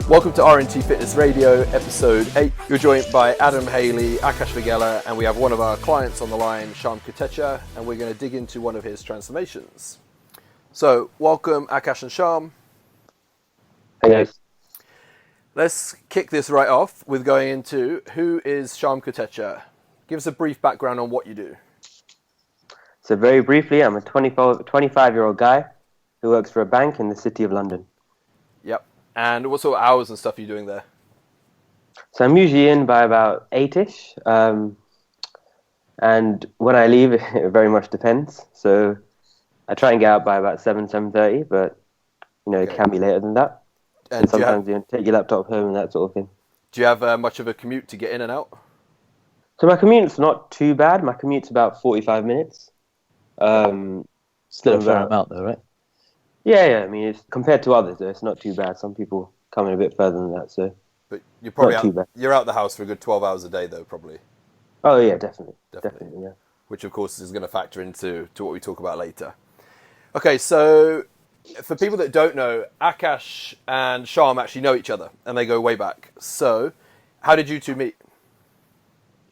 Welcome to R&T Fitness Radio, episode 8. You're joined by Adam Haley, Akash Vigela, and we have one of our clients on the line, Shyam Kotecha, and we're going to dig into one of his transformations. So, welcome Akash and Shyam. Hey guys. Let's kick this right off with going into who is Shyam Kotecha. Give us a brief background on what you do. So very briefly, I'm a 25-year-old guy who works for a bank in the City of London. Yep. And what sort of hours and stuff are you doing there? So I'm usually in by about 8-ish. And when I leave, it very much depends. So I try and get out by about 7:30, but it can be later than that. And sometimes you take your laptop home and that sort of thing. Do you have much of a commute to get in and out? So my commute's not too bad. My commute's about 45 minutes. Still a fair amount though, right? Yeah. I mean, it's compared to others, though, it's not too bad. Some people come in a bit further than that, so. But you're probably you're out the house for a good 12 hours a day, though, probably. Oh yeah, definitely, yeah. Which, of course, is going to factor into what we talk about later. Okay, so for people that don't know, Akash and Shyam actually know each other, and they go way back. So, how did you two meet?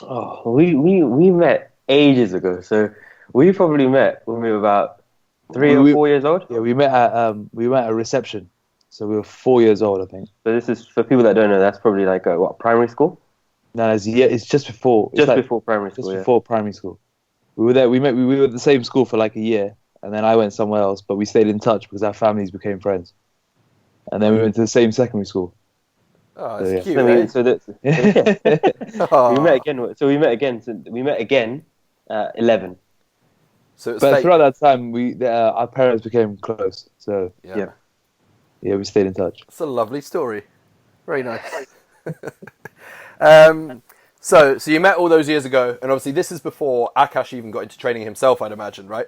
Oh, we met ages ago. So we probably met when we were about 3 or 4 years old. Yeah, we met at reception. So we were 4 years old, I think. So this is, for people that don't know, that's probably like primary school? No, it's just before. Before primary school. Just before primary school. We were there. We were at the same school for like a year, and then I went somewhere else. But we stayed in touch because our families became friends. And then we went to the same secondary school. Oh, that's cute. We met again. So we met again. 11. So throughout that time, our parents became close. So yeah, we stayed in touch. It's a lovely story. Very nice. So you met all those years ago, and obviously this is before Akash even got into training himself, I'd imagine, right?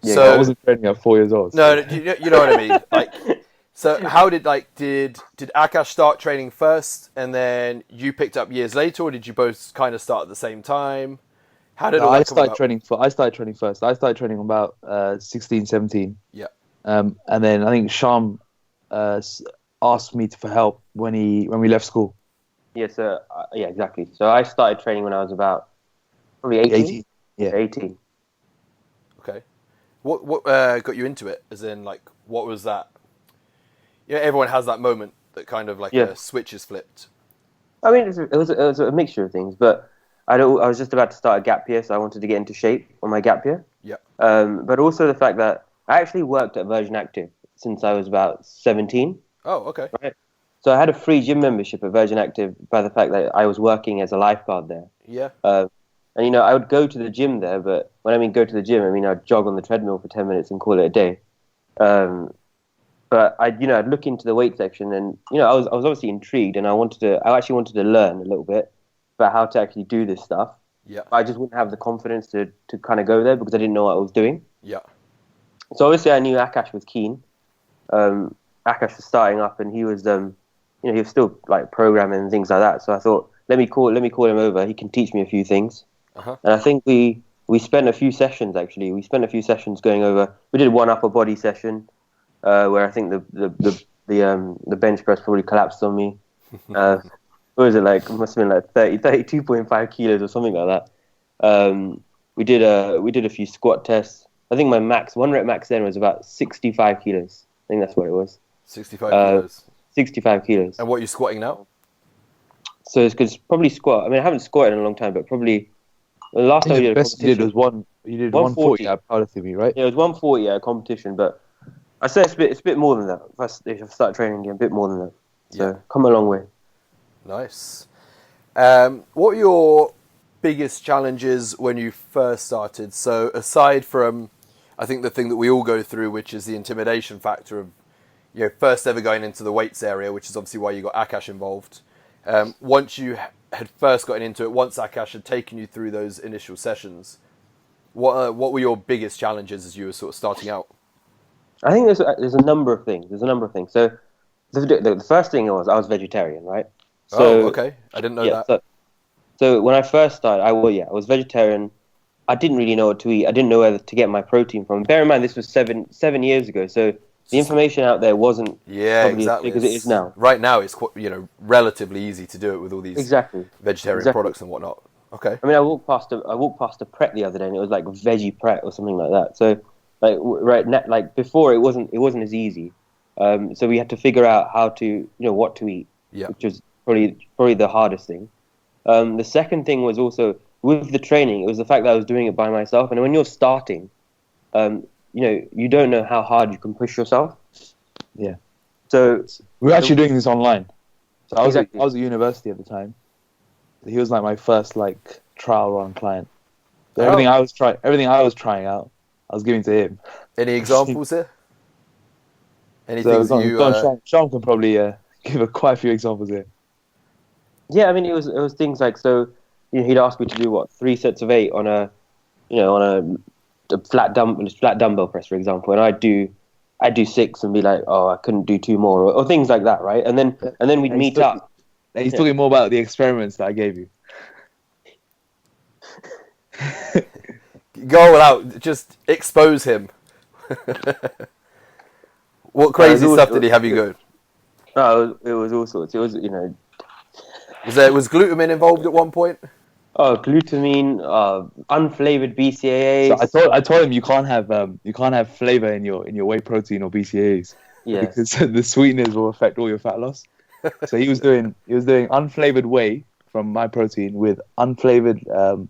Yeah, so, I wasn't training at 4 years old. So. No, you know what I mean. Like, so how did Akash start training first, and then you picked up years later, or did you both kind of start at the same time? How did I started training first. I started training about 16, 17. Yeah. And then I think Shyam asked me for help when we left school. Yeah, yeah, exactly. So I started training when I was about probably 18. Yeah, 18. Okay. What got you into it? As in, like, what was that? Everyone has that moment that kind of like a switch is flipped. I mean, it was a mixture of things, but I was just about to start a gap year, so I wanted to get into shape on my gap year. Yeah. But also the fact that I actually worked at Virgin Active since I was about 17. Oh, okay. Right. So I had a free gym membership at Virgin Active by the fact that I was working as a lifeguard there. Yeah. And I would go to the gym there, but when I mean go to the gym, I mean I'd jog on the treadmill for 10 minutes and call it a day. But I'd look into the weight section, and I was obviously intrigued, and I actually wanted to learn a little bit about how to actually do this stuff. Yeah. I just wouldn't have the confidence to kind of go there because I didn't know what I was doing. Yeah. So obviously I knew Akash was keen. Akash was starting up, and he was he was still like programming and things like that. So I thought, let me call him over. He can teach me a few things. Uh-huh. And I think we spent a few sessions actually. We spent a few sessions going over. We did one upper body session where I think the bench press probably collapsed on me. What was it like? It must have been like 32.5 kilos or something like that. We did a few squat tests. I think my one rep max then was about 65 kilos. I think that's what it was. 65 kilos. 65 kilos. And what are you squatting now? So it's probably squat. I mean, I haven't squatted in a long time, but probably the last time you did a competition. You did 140 at powerlifting, right? Yeah, it was 140 at a competition, but I say it's a bit more than that. If I start training again, a bit more than that. So come a long way. Nice. What were your biggest challenges when you first started? So aside from, I think the thing that we all go through, which is the intimidation factor of, first ever going into the weights area, which is obviously why you got Akash involved. Once you had first gotten into it, once Akash had taken you through those initial sessions, what were your biggest challenges as you were sort of starting out? I think there's a number of things. So the first thing was I was vegetarian, right? So, okay. I didn't know that. So when I first started, I was vegetarian. I didn't really know what to eat. I didn't know where to get my protein from. Bear in mind, this was seven years ago. So The information out there wasn't probably exactly. as big as it is now. Right now, it's quite, relatively easy to do it with all these Exactly. vegetarian products and whatnot. Okay. I mean, I walked past a Pret the other day, and it was like veggie Pret or something like that. So, like before, it wasn't as easy. So we had to figure out how to, what to eat, which was probably the hardest thing. The second thing was also with the training. It was the fact that I was doing it by myself, and when you're starting, you don't know how hard you can push yourself. Yeah. So we were actually doing this online. So I was Exactly. I was at university at the time. He was like my first like trial run client. So everything I was trying out, I was giving to him. Any examples here? Anything So Shyam can probably give quite a few examples here. yeah, I mean, it was things like, so he'd ask me to do 3 sets of 8 on a flat dumbbell press, for example, and I'd do 6 and be like, oh, I couldn't do 2 more, or things like that, right? And then we'd meet up. He's talking more about the experiments that I gave you. Go all out. Just expose him. What crazy stuff did he have you go? No, it was all sorts. It was, Was glutamine involved at one point? Oh, glutamine, unflavored BCAAs. So I told him you can't have flavor in your whey protein or BCAAs. Yeah. Because the sweeteners will affect all your fat loss. So he was doing unflavored whey from my protein with unflavored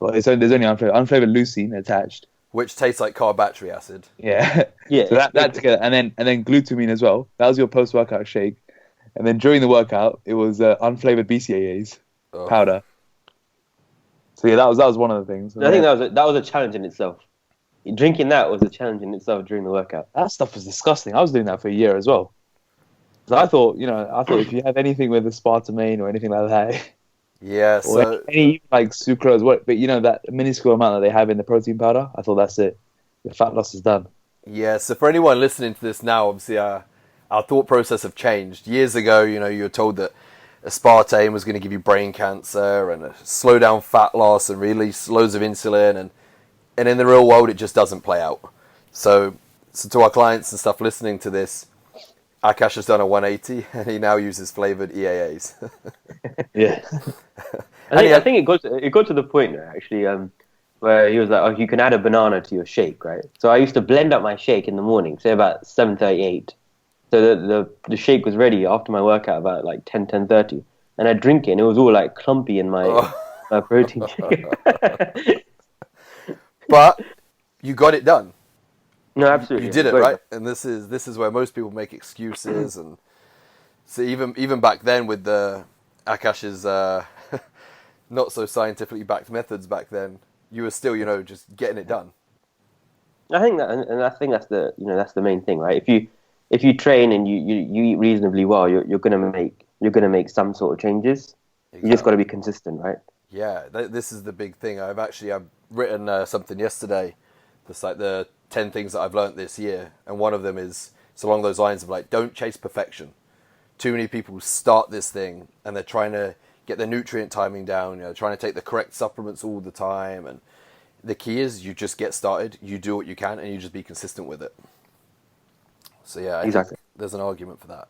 there's only unflavored leucine attached, which tastes like carb battery acid. Yeah. Yeah. So that together, and then glutamine as well. That was your post workout shake, and then during the workout it was unflavored BCAAs powder. So yeah, that was one of the things. I think that was a challenge in itself. Drinking that was a challenge in itself during the workout. That stuff was disgusting. I was doing that for a year as well. So I thought if you have anything with aspartame or anything like that, yeah, or any like sucrose, but that minuscule amount that they have in the protein powder, I thought that's it. Your fat loss is done. Yeah, so for anyone listening to this now, obviously our thought process have changed. Years ago, you were told that aspartame was going to give you brain cancer and slow down fat loss and release loads of insulin, and in the real world it just doesn't play out. So to our clients and stuff listening to this, Akash has done a 180 and he now uses flavored EAAs. Yeah. I think it got to the point actually where he was like, oh, you can add a banana to your shake, right? So I used to blend up my shake in the morning, say about 7:38. So the shake was ready after my workout about like 10:30, and I'd drink it and it was all like clumpy in my protein shake. But you got it done. No, absolutely. You did it, right? And this is where most people make excuses. And so even back then with the Akash's not so scientifically backed methods back then, you were still, just getting it done. I think that's the main thing, right? If you train and you eat reasonably well, you're gonna make some sort of changes. Exactly. You just got to be consistent, right? Yeah, this is the big thing. I've written something yesterday. That's like the 10 things that I've learned this year, and one of them is along those lines of like, don't chase perfection. Too many people start this thing and they're trying to get their nutrient timing down, trying to take the correct supplements all the time, and the key is you just get started, you do what you can, and you just be consistent with it. So yeah, exactly. There's an argument for that.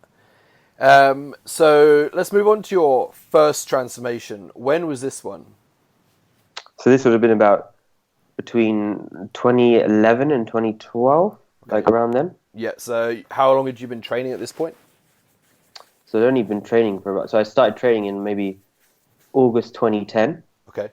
So let's move on to your first transformation. When was this one? So this would have been about between 2011 and 2012, like around then. Yeah, so how long had you been training at this point? So I'd only been training so I started training in maybe August 2010. Okay.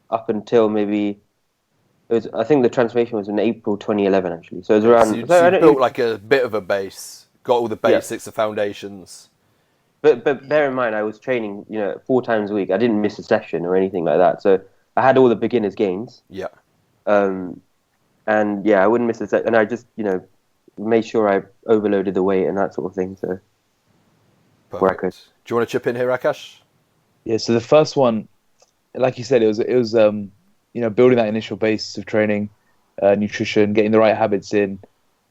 Up until I think the transformation was in April 2011 actually. So it was around... So you built like a bit of a base, got all the basics, the foundations. But bear in mind, I was training, 4 times a week. I didn't miss a session or anything like that. So I had all the beginner's gains. Yeah. And yeah, I wouldn't miss a session. And I just, made sure I overloaded the weight and that sort of thing. So where I could. Do you want to chip in here, Akash? Yeah. So the first one, like you said, it was building that initial base of training, nutrition, getting the right habits in.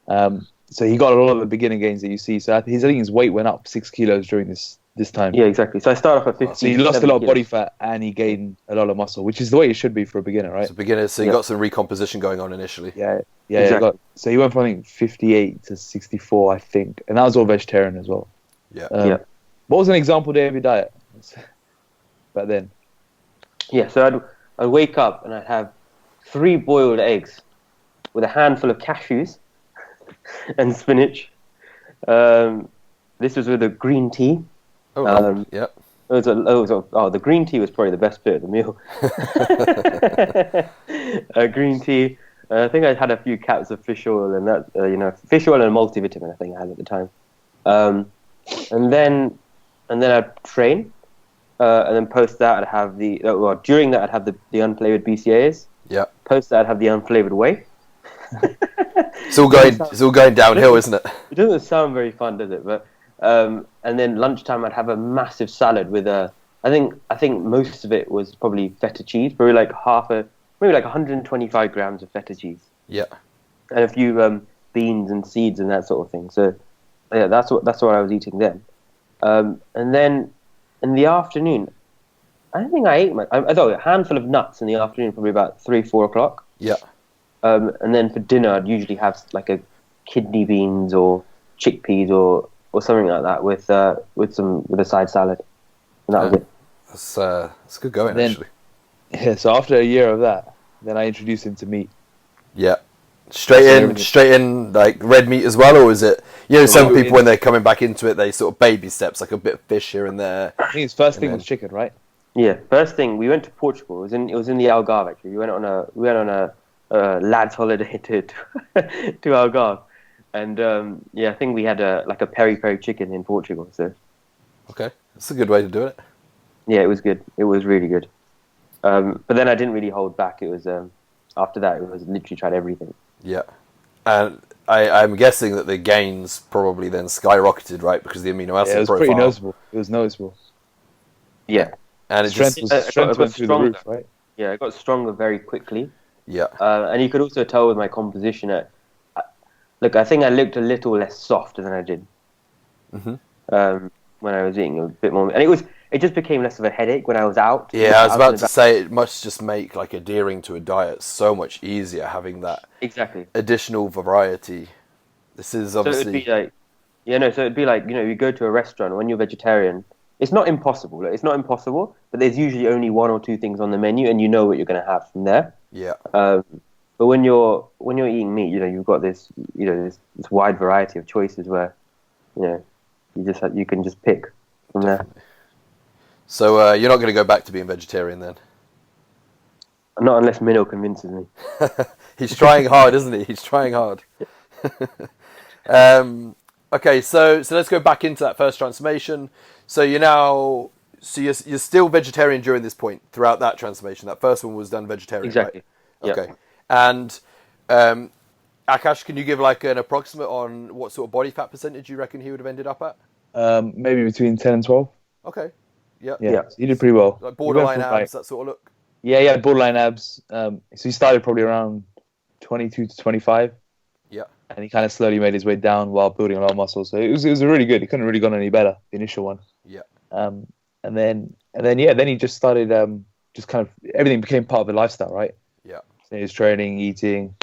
So he got a lot of the beginning gains that you see. So I think his weight went up 6 kilos during this this time. Yeah, exactly. So I started off at 50. So he lost a lot of 70 body kilos. fat and he gained a lot of muscle, which is the way it should be for a beginner, right? As a beginner, so you Yeah. got some recomposition going on initially. Yeah. Exactly. So he went from I think 58 to 64, I think, and that was all vegetarian as well. Yeah. Yeah. What was an example day of your diet back then? Yeah, so I'd wake up and I'd have 3 boiled eggs with a handful of cashews and spinach. This was with a green tea. Oh, yeah. The green tea was probably the best bit of the meal. Green tea. I think I had a few caps of fish oil and that, fish oil and a multivitamin. I think I had at the time. And then I'd train, and then post that I'd have during that I'd have the unflavored BCAAs. Yeah. Post that I'd have the unflavored whey. It's all going downhill, isn't it? It doesn't sound very fun, does it? But and then lunchtime I'd have a massive salad with I think most of it was probably feta cheese, probably like 125 grams of feta cheese. Yeah. And a few beans and seeds and that sort of thing. So yeah, that's what I was eating then. And then in the afternoon, I don't think I ate much. I thought a handful of nuts in the afternoon, probably about 3-4 o'clock. Yeah. And then for dinner, I'd usually have like a kidney beans or chickpeas or something like that with a side salad, and that was it. That's good going, Then- actually. Yeah. So after a year of that, then I introduced him to meat. Yeah. Straight in, like red meat as well, or is it? Some people when they're coming back into it, they sort of baby steps, like a bit of fish here and there. I think his first thing then- was chicken, right? Yeah, first thing we went to Portugal. It was in the Algarve actually. We went on a lads holiday to Algarve, and I think we had a peri chicken in Portugal. So Okay, that's a good way to do it. yeah, it was good. It was really good. But then I didn't really hold back. It was after that, it was literally tried everything. Yeah, and I'm guessing that the gains probably then skyrocketed, right? Because the amino acid Yeah, it was profile. pretty noticeable. It was noticeable. Yeah, And it Strength just, strength got went through the stronger. roof, right? yeah, I got stronger very quickly. yeah, And you could also tell with my composition. Look, I think I looked a little less soft than I did when I was eating a bit more. And it just became less of a headache when I was out. yeah. I was Out about and to say it must just make like adhering to a diet so much easier having that Exactly. additional variety. This is So obviously it'd be like, you go to a restaurant when you're vegetarian. It's not impossible. It's not impossible, but there's usually only 1 or 2 things on the menu, and you know what you're going to have from there. yeah, But when you're eating meat, you've got this this wide variety of choices where you can just pick from there. So you're not going to go back to being vegetarian then? Not unless Minnow convinces me. He's trying hard, isn't he? He's trying hard. Okay, so let's go back into that first transformation. So you're still vegetarian during this point throughout that transformation. That first one was done vegetarian, Exactly. right? Yeah. Okay. And Akash, can you give like an approximate on what sort of body fat percentage you reckon he would have ended up at? Maybe between 10 and 12. Okay. Yeah. Yeah. So he did pretty well. Like He borderline went abs, from, that sort of look. Yeah, borderline abs. So he started probably around 22 to 25. Yeah. And he kind of slowly made his way down while building a lot of muscle. So it was really good. It couldn't really gone any better, the initial one. Yeah. And then he just started, just kind of, everything became part of the lifestyle, right? Yeah. So he was training, eating,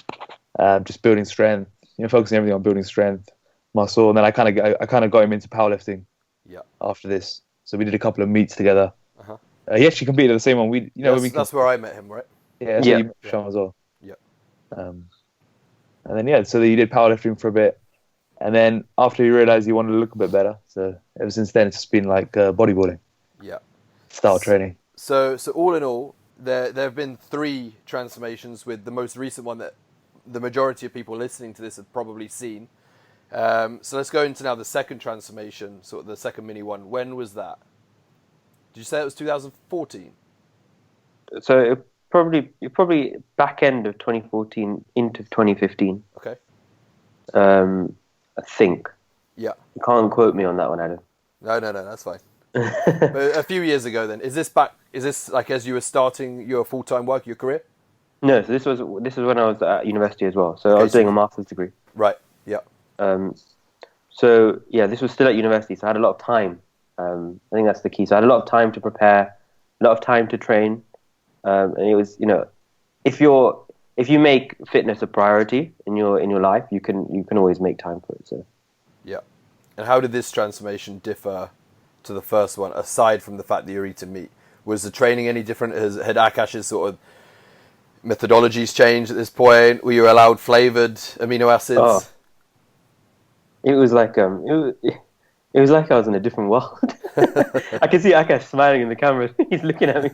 just building strength, focusing everything on building strength, muscle. And then I kind of got him into powerlifting. Yeah. After this. So we did a couple of meets together. Uh-huh. He actually competed at the same one. That's where I met him, right? Yeah, Yeah. you met Shyam as well. Yeah. And then so he did powerlifting for a bit, and then after he realized he wanted to look a bit better, so ever since then it's just been like bodybuilding Yeah. style training. So all in all, there have been 3 transformations, with the most recent one that the majority of people listening to this have probably seen. So let's go into now the second transformation, sort of the second mini one. When was that? Did you say it was 2014? So it probably back end of 2014 into 2015. Okay. I think. Yeah. You can't quote me on that one, Adam. No, that's fine. But a few years ago then. Is this like as you were starting your full-time work, your career? No, so this was when I was at university as well. So Okay, I was doing a master's degree. Right. Yeah. So yeah, this was still at university, so I had a lot of time I think that's the key. So I had a lot of time to prepare, a lot of time to train, and it was, if you make fitness a priority in your life, you can always make time for it. So Yeah. And how did this transformation differ to the first one, aside from the fact that you're eating meat? Was the training any different? Had Akash's sort of methodologies changed at this point? Were you allowed flavored amino acids? Oh. It was like it was like I was in a different world. I can see Akash smiling in the camera. He's looking at me.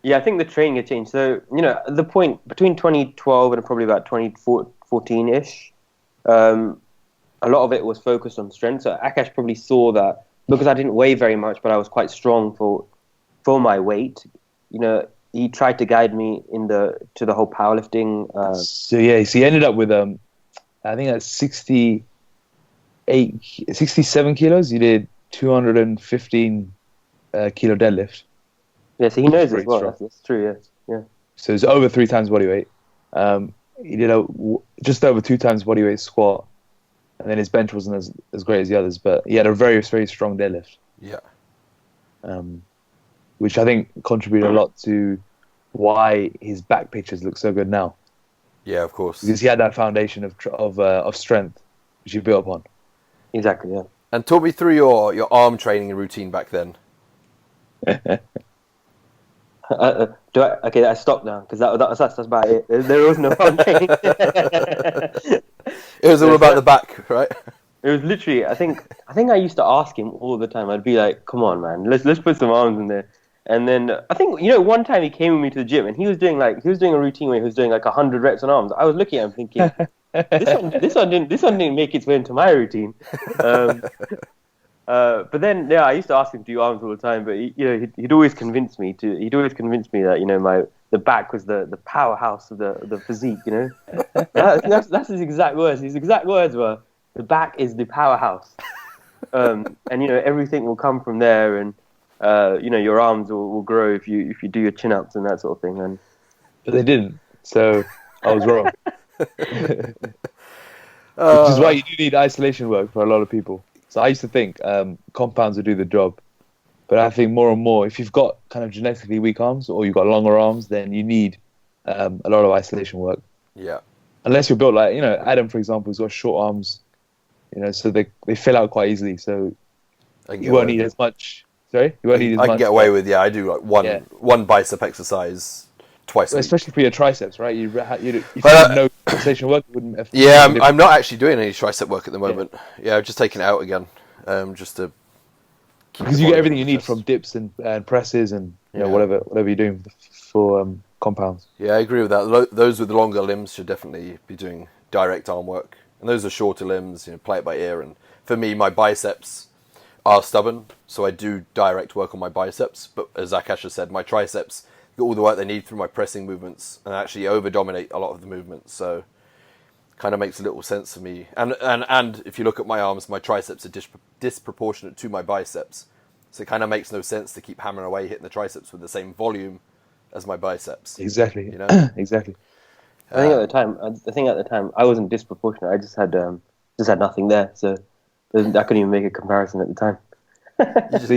Yeah, I think the training had changed. So, at the point between 2012 and probably about 2014-ish, a lot of it was focused on strength. So Akash probably saw that because I didn't weigh very much, but I was quite strong for my weight. He tried to guide me to the whole powerlifting. So he ended up with I think that's 67 kilos. You did 215 kilo deadlift. Yeah, so he knows as well. That's true. Yes, yeah. So it's over 3 times body weight. He did just over 2 times body weight squat, and then his bench wasn't as great as the others, but he had a very, very strong deadlift. Yeah. Which I think contributed a lot to why his back pictures look so good now. Yeah, of course. Because he had that foundation of strength, which he built upon. Exactly. Yeah. And talk me through your arm training routine back then. I stopped now because that's about it. There was no arm training. It was all about the back, right? It was literally. I think I used to ask him all the time. I'd be like, "Come on, man, let's put some arms in there." And then I think one time he came with me to the gym and he was doing a routine where he was doing like 100 reps on arms. I was looking at him thinking, this one didn't make its way into my routine. But then, I used to ask him to do arms all the time, but he'd always convince me that the back was the powerhouse of the physique. That's his exact words. His exact words were, "The back is the powerhouse," and everything will come from there, and your arms will grow if you do your chin ups and that sort of thing. But they didn't, so I was wrong. Which is why you do need isolation work for a lot of people. So I used to think compounds would do the job, but I think more and more, if you've got kind of genetically weak arms or you've got longer arms, then you need a lot of isolation work. Yeah. Unless you're built like Adam, for example, has got short arms, so they fill out quite easily. So you won't need as much. Sorry, you won't need as much. I can get away with I do like one bicep exercise twice a week. Especially for your triceps, right? If you had no isolation work, it wouldn't have. Yeah, I'm not actually doing any tricep work at the moment. Yeah, I've just taken it out again, just to. Because you get everything you need from dips and presses and whatever you're doing for compounds. Yeah, I agree with that. Those with longer limbs should definitely be doing direct arm work, and those are shorter limbs. Play it by ear. And for me, my biceps are stubborn, so I do direct work on my biceps. But as Akash has said, my triceps get all the work they need through my pressing movements and actually over-dominate a lot of the movements. So kind of makes a little sense for me. And if you look at my arms, my triceps are disproportionate to my biceps. So it kind of makes no sense to keep hammering away, hitting the triceps with the same volume as my biceps. Exactly. Exactly. I think at the time I wasn't disproportionate. I just had nothing there, so I couldn't even make a comparison at the time. So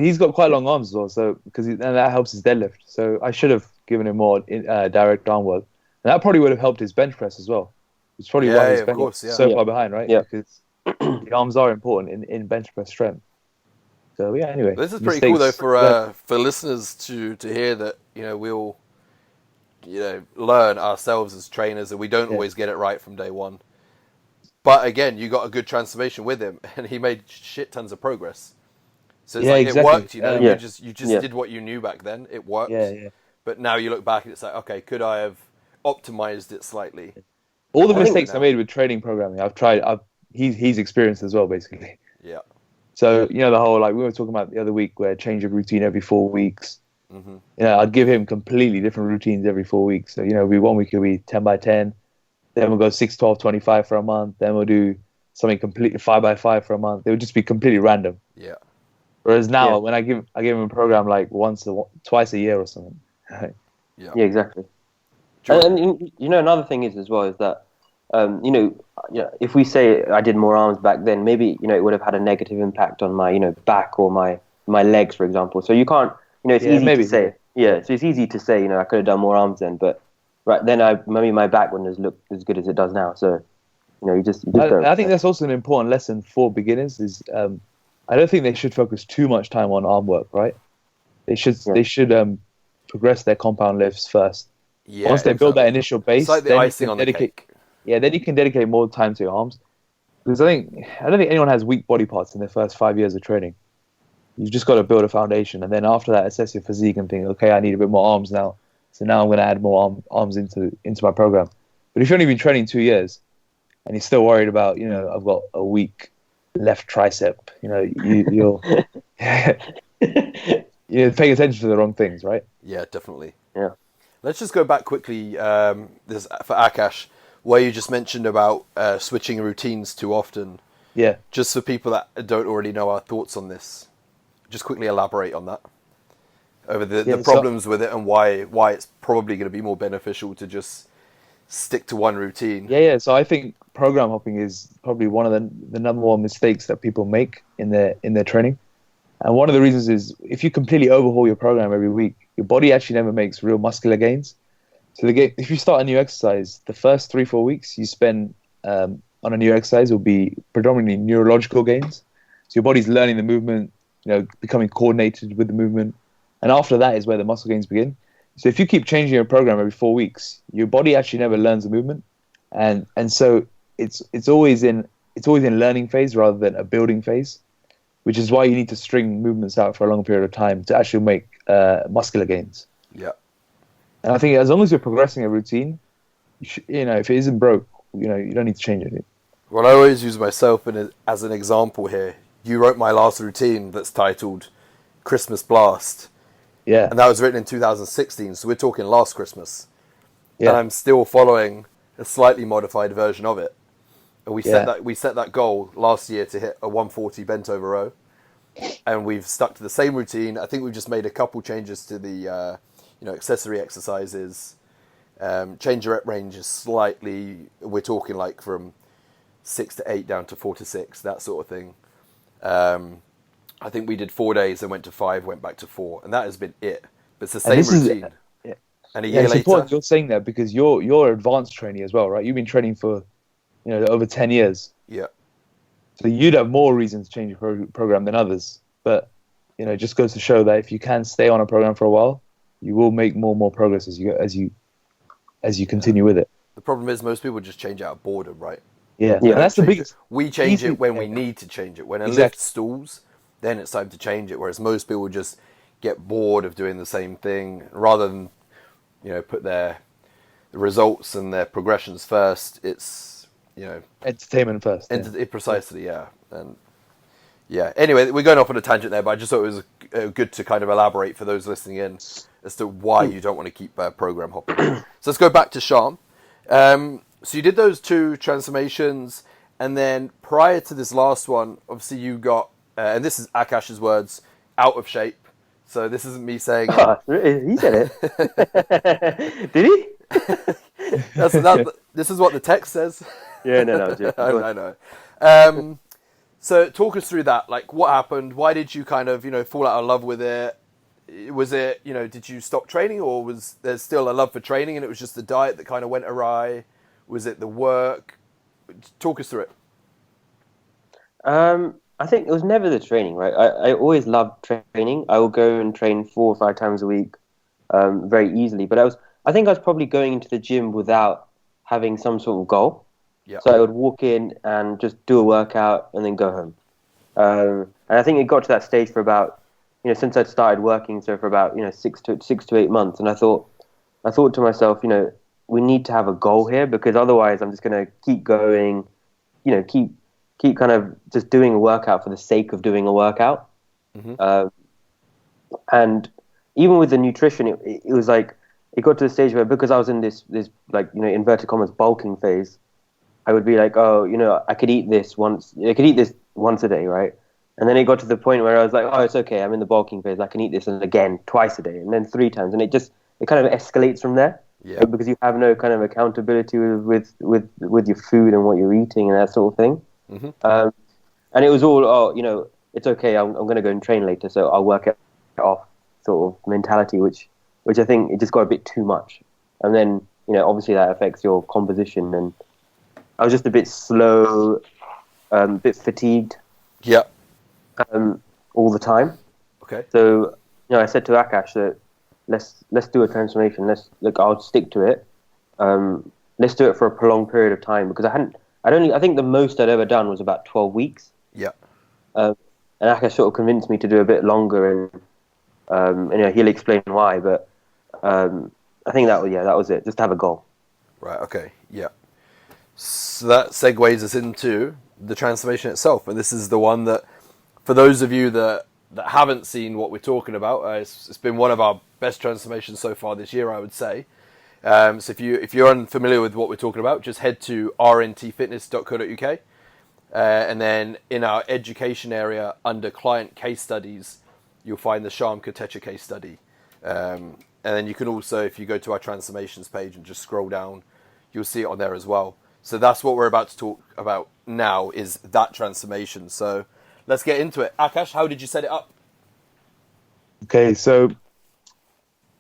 he's got quite long arms as well. So and that helps his deadlift. So I should have given him more direct arm work, and that probably would have helped his bench press as well. It's probably why his bench is so far behind, right? Yeah. Because the arms are important in bench press strength. So anyway. This is pretty cool though for listeners to hear that we'll learn ourselves as trainers, and we don't always get it right from day one. But again, you got a good transformation with him, and he made shit tons of progress. So it's it worked, You just did what you knew back then. It worked. Yeah. But now you look back and it's like, okay, could I have optimized it slightly? All the mistakes I made with training programming, I've tried. He's experienced as well, basically. Yeah. So the whole we were talking about the other week, where change of routine every 4 weeks. Mm-hmm. I'd give him completely different routines every 4 weeks. So 1 week it'll be 10 by 10, then we'll go 6, 12, 25 for a month. Then we'll do something completely 5 by 5 for a month. It would just be completely random. Yeah. Whereas now, when I give him a program like twice a year or something. Yeah, exactly. And another thing is as well is that if we say I did more arms back then, maybe it would have had a negative impact on my back or my legs, for example. So you can't, it's Yeah, easy to maybe. say. Yeah, so it's easy to say, I could have done more arms then, but right then maybe my back wouldn't have looked as good as it does now. So you just don't. I think that's also an important lesson for beginners. Is I don't think they should focus too much time on arm work, right? They should progress their compound lifts first. Yeah, Once they build that exactly. initial base, It's like the then you icing can on the dedicate. cake. Yeah, then you can dedicate more time to your arms. Because I don't think anyone has weak body parts in their first 5 years of training. You've just got to build a foundation, and then after that, assess your physique and think, okay, I need a bit more arms now. So now I'm going to add more arms into my program. But if you've only been training 2 years and you're still worried about, I've got a weak left tricep, you're paying attention to the wrong things, right? Yeah, definitely. Yeah. Let's just go back quickly. This for Akash, where you just mentioned about switching routines too often. Yeah. Just for people that don't already know our thoughts on this, just quickly elaborate on that over the problems with it and why it's probably going to be more beneficial to just stick to one routine. Yeah. So I think program hopping is probably one of the number one mistakes that people make in their training. And one of the reasons is if you completely overhaul your program every week, your body actually never makes real muscular gains. So if you start a new exercise, the first 3-4 weeks you spend on a new exercise will be predominantly neurological gains. So your body's learning the movement, becoming coordinated with the movement. And after that is where the muscle gains begin. So if you keep changing your program every 4 weeks, your body actually never learns the movement. And so it's always in learning phase rather than a building phase, which is why you need to string movements out for a long period of time to actually make muscular gains. Yeah. And I think as long as you're progressing a routine, if it isn't broke, you don't need to change it. Well, I always use myself as an example here. You wrote my last routine that's titled Christmas Blast. Yeah. And that was written in 2016, so we're talking last Christmas. Yeah. And I'm still following a slightly modified version of it. And we set that goal last year to hit a 140 bent over row. And we've stuck to the same routine. I think we've just made a couple changes to the accessory exercises. Change your rep range is slightly, we're talking like from 6 to 8 down to 4 to 6, that sort of thing. I think we did 4 days and went to 5, went back to 4, and that has been it. But it's the same routine. And a year it's later, important you're saying that because you're advanced trainee as well, right? You've been training for over 10 years. Yeah. So you'd have more reasons to change your program than others. But it just goes to show that if you can stay on a program for a while, you will make more and more progress as you continue with it. The problem is most people just change out of boredom, right? Yeah. And that's the biggest. We change it when we need to change it. When a lift stalls, then it's time to change it. Whereas most people just get bored of doing the same thing rather than put the results and their progressions first. It's entertainment first. Precisely, yeah. And yeah. Anyway, we're going off on a tangent there, but I just thought it was good to kind of elaborate for those listening in as to why you don't want to keep program hopping. So let's go back to Shyam. So you did those 2 transformations, and then prior to this last one, obviously you got, and this is Akash's words, out of shape. So this isn't me saying it. He said it. Did he? This is what the text says. Yeah, no. I know. So talk us through that. Like, what happened? Why did you kind of, fall out of love with it? Was it, did you stop training, or was there still a love for training and it was just the diet that kind of went awry? Was it the work? Talk us through it. I think it was never the training, right? I always loved training. I would go and train 4 or 5 times a week very easily. But I think I was probably going into the gym without having some sort of goal. Yeah. So I would walk in and just do a workout and then go home. And I think it got to that stage for about, since I'd started working, so for about 6 to 8 months. And I thought to myself, we need to have a goal here, because otherwise I'm just going to keep going, keep kind of just doing a workout for the sake of doing a workout. Mm-hmm. And even with the nutrition, it was like, it got to the stage where, because I was in this like, inverted commas bulking phase, I would be like, I could eat this once a day, right? And then it got to the point where I was like, oh, it's okay, I'm in the bulking phase, I can eat this and again twice a day, and then 3 times, and it kind of escalates from there. Yeah. because you have no kind of accountability with your food and what you're eating and that sort of thing. Mm-hmm. And it was all, it's okay. I'm going to go and train later, so I'll work it off sort of mentality, which I think it just got a bit too much. And then obviously that affects your composition. And I was just a bit slow, a bit fatigued. Yeah. All the time. Okay. So I said to Akash that let's do a transformation. I'll stick to it. Let's do it for a prolonged period of time, because I think the most I'd ever done was about 12 weeks. Yeah. And Akash sort of convinced me to do a bit longer, and he'll explain why. But I think that was it. Just have a goal. Right. Okay. Yeah. So that segues us into the transformation itself, and this is the one that, for those of you that haven't seen what we're talking about, it's been one of our best transformations so far this year, I would say. So if you're unfamiliar with what we're talking about, just head to rntfitness.co.uk, and then in our education area under client case studies, you'll find the Shyam Kotecha case study. And then you can also, if you go to our transformations page and just scroll down, you'll see it on there as well. So that's what we're about to talk about now, is that transformation. So let's get into it. Akash, how did you set it up? Okay, so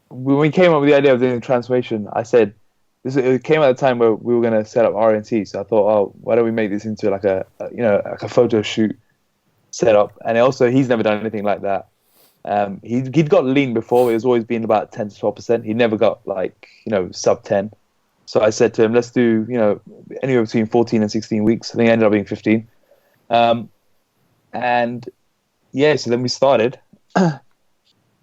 when we came up with the idea of doing the transformation, I said, it came at a time where we were going to set up RNT. So I thought, why don't we make this into like a photo shoot setup? And also, he's never done anything like that. He'd got lean before. It was always been about 10 to 12%. He never got sub 10. So I said to him, let's do, anywhere between 14 and 16 weeks. I think it ended up being 15. And yeah, so then we started.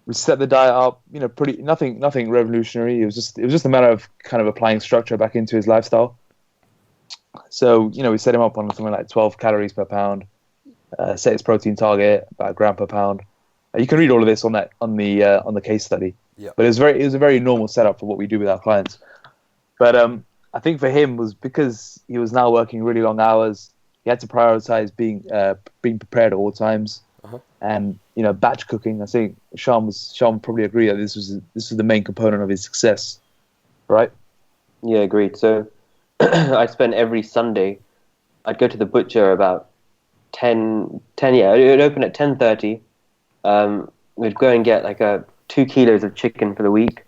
We set the diet up, pretty nothing revolutionary. It was just a matter of kind of applying structure back into his lifestyle. So we set him up on something like 12 calories per pound, set his protein target about a gram per pound. You can read all of this on the case study. Yeah. But it was a very normal setup for what we do with our clients. But I think for him was because he was now working really long hours. He had to prioritize being prepared at all times, and batch cooking. I think Shyam probably agree that this was the main component of his success, right? Yeah, agreed. So I spent every Sunday. I'd go to the butcher about 10. Yeah, it would open at 10:30. We'd go and get 2 kilos of chicken for the week.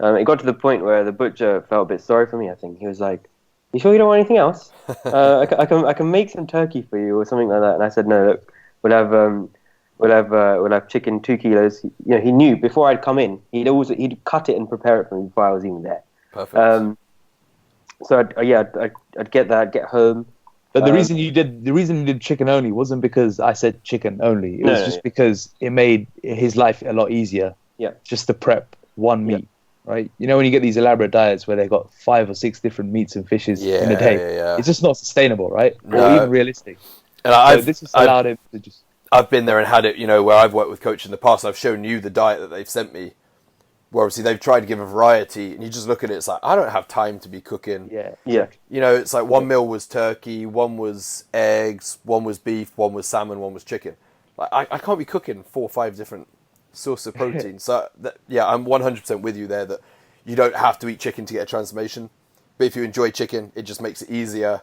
It got to the point where the butcher felt a bit sorry for me. I think he was like, "You sure you don't want anything else? I can make some turkey for you or something like that." And I said, "No, look, we'll have chicken 2 kilos." He knew before I'd come in. He'd cut it and prepare it for me before I was even there. Perfect. So I'd get that, get home. But the reason you did chicken only wasn't because I said chicken only. It was just because it made his life a lot easier. Yeah. Just to prep one meat. Right, when you get these elaborate diets where they've got 5 or 6 different meats and fishes in a day, it's just not sustainable, right? No. Or even realistic. And this has allowed him to just. I've been there and had it, where I've worked with coaches in the past. I've shown you the diet that they've sent me, where obviously they've tried to give a variety, and you just look at it, it's like, I don't have time to be cooking. Yeah. It's like one meal was turkey, one was eggs, one was beef, one was salmon, one was chicken. Like I can't be cooking 4 or 5 different source of protein. So I'm 100% with you there, that you don't have to eat chicken to get a transformation, but if you enjoy chicken, it just makes it easier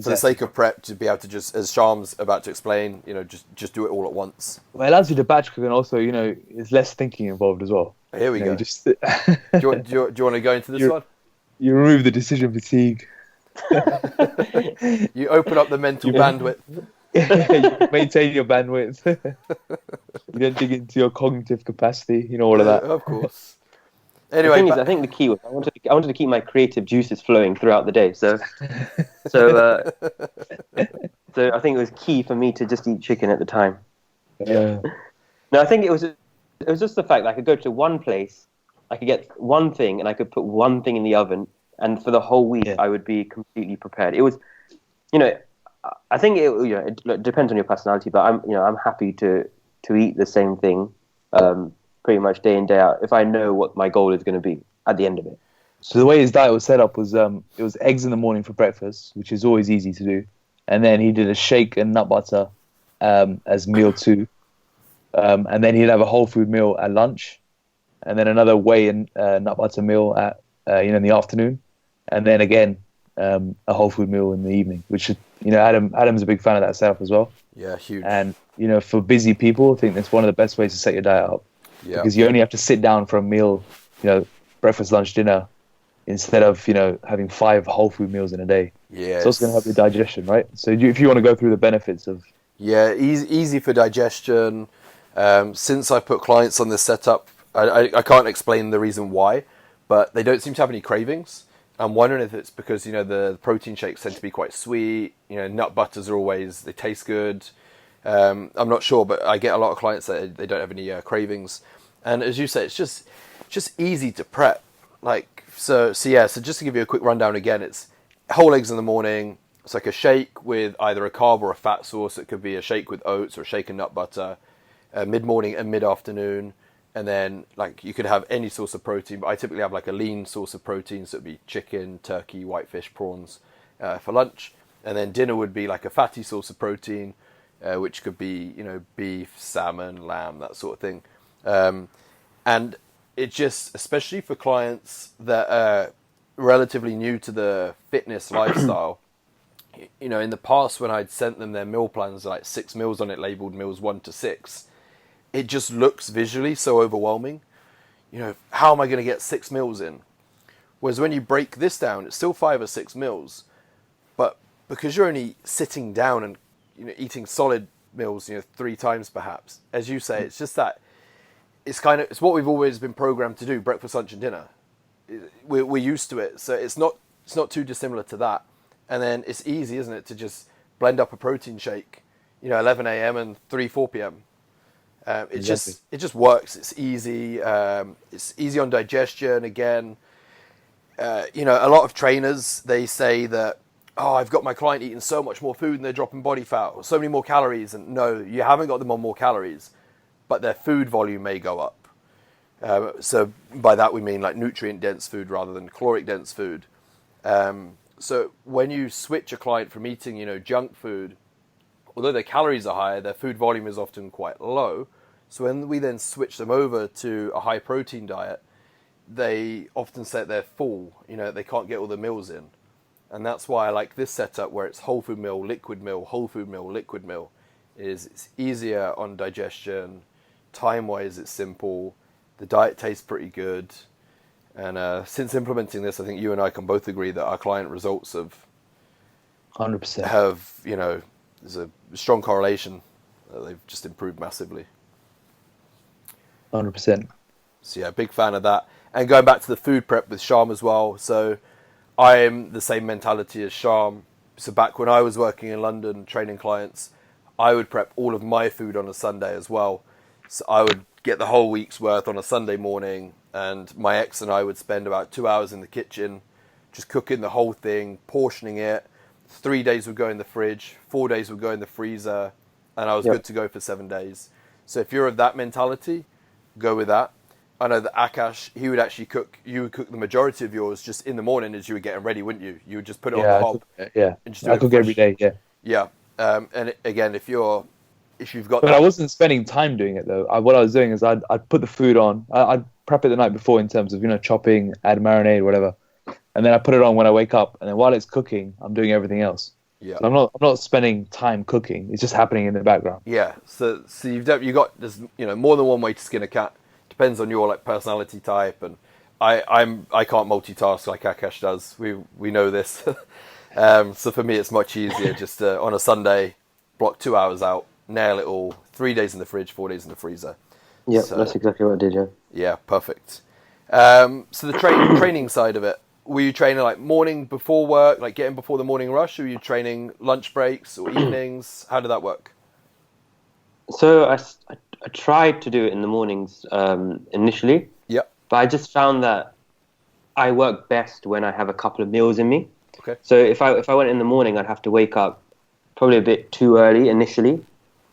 for the sake of prep to be able to just, as Shyam's about to explain, just do it all at once. Well, it allows you to batch cook, and also there's less thinking involved as well. Here we go. Just do you want to go into this one? You remove the decision fatigue. You open up the mental bandwidth. You maintain your bandwidth. You don't dig into your cognitive capacity, all of that. Of course. Anyway, the thing is, I think the key was I wanted to keep my creative juices flowing throughout the day. So I think it was key for me to just eat chicken at the time. Yeah. No, I think it was just the fact that I could go to one place, I could get one thing, and I could put one thing in the oven, and for the whole week I would be completely prepared. It was, I think it depends on your personality, but I'm happy to eat the same thing pretty much day in, day out if I know what my goal is going to be at the end of it. So the way his diet was set up was it was eggs in the morning for breakfast, which is always easy to do, and then he did a shake and nut butter as meal 2, and then he'd have a whole food meal at lunch, and then another whey and nut butter meal at in the afternoon, and then again a whole food meal in the evening. Which is, Adam's a big fan of that setup as well. Yeah, huge. And for busy people, I think that's one of the best ways to set your diet up. Yeah. Because you only have to sit down for a meal, breakfast, lunch, dinner, instead of having 5 whole food meals in a day. Yeah. So it's going to help your digestion, right? So if you want to go through the benefits of... Yeah, easy for digestion. Since I put clients on this setup, I can't explain the reason why, but they don't seem to have any cravings. I'm wondering if it's because, the protein shakes tend to be quite sweet. Nut butters are always, they taste good. I'm not sure, but I get a lot of clients that they don't have any cravings. And as you say, it's just easy to prep. So just to give you a quick rundown again, it's whole eggs in the morning. It's like a shake with either a carb or a fat source. It could be a shake with oats or a shake and nut butter, mid-morning and mid-afternoon. And then you could have any source of protein, but I typically have a lean source of protein. So it'd be chicken, turkey, whitefish, prawns for lunch. And then dinner would be a fatty source of protein, which could be, beef, salmon, lamb, that sort of thing. And it just, especially for clients that are relatively new to the fitness lifestyle, in the past when I'd sent them their meal plans, 6 meals on it labeled meals 1 to 6, it just looks visually so overwhelming. How am I going to get 6 meals in? Whereas when you break this down, it's still 5 or 6 meals, but because you're only sitting down and eating solid meals, 3 times perhaps, as you say, it's just that it's what we've always been programmed to do: breakfast, lunch, and dinner. We're used to it, so it's not too dissimilar to that. And then it's easy, isn't it, to just blend up a protein shake, 11 a.m. and 4 p.m. It just works. It's easy. It's easy on digestion. Again, a lot of trainers, they say that, I've got my client eating so much more food and they're dropping body fat or so many more calories. And no, you haven't got them on more calories, but their food volume may go up. So by that we mean nutrient dense food rather than caloric dense food. So when you switch a client from eating, junk food, although their calories are higher, their food volume is often quite low. So when we then switch them over to a high protein diet, they often say they're full, they can't get all the meals in. And that's why I like this setup where it's whole food meal, liquid meal, whole food meal, liquid meal. It's easier on digestion. Time-wise, it's simple. The diet tastes pretty good. And since implementing this, I think you and I can both agree that our client results have 100%. There's a strong correlation. They've just improved massively. 100%. So yeah, big fan of that. And going back to the food prep with Shyam as well. So I am the same mentality as Shyam. So back when I was working in London training clients, I would prep all of my food on a Sunday as well. So I would get the whole week's worth on a Sunday morning, and my ex and I would spend about 2 hours in the kitchen just cooking the whole thing, portioning it. 3 days would go in the fridge, 4 days would go in the freezer, and I was good to go for 7 days. So if you're of that mentality, go with that. I know that Akash, you would cook the majority of yours just in the morning as you were getting ready, wouldn't you? You would just put it on the hob. I cook every day, Yeah. And again, if you've got But I wasn't spending time doing it, though. What I was doing is I'd put the food on. I'd prep it the night before in terms of, chopping, add marinade, whatever. And then I put it on when I wake up. And then while it's cooking, I'm doing everything else. Yeah. So I'm not spending time cooking. It's just happening in the background. Yeah. So you've got there's more than one way to skin a cat. Depends on your personality type, and I can't multitask like Akash does. We know this. So for me, it's much easier just on a Sunday, block 2 hours out, nail it all. 3 days in the fridge, 4 days in the freezer. Yeah, so, that's exactly what I did. Yeah. Yeah, perfect. So the training side of it, were you training morning before work, getting before the morning rush, or were you training lunch breaks or evenings? How did that work? So I tried to do it in the mornings initially. Yeah. But I just found that I work best when I have a couple of meals in me. Okay. So if I went in the morning, I'd have to wake up probably a bit too early initially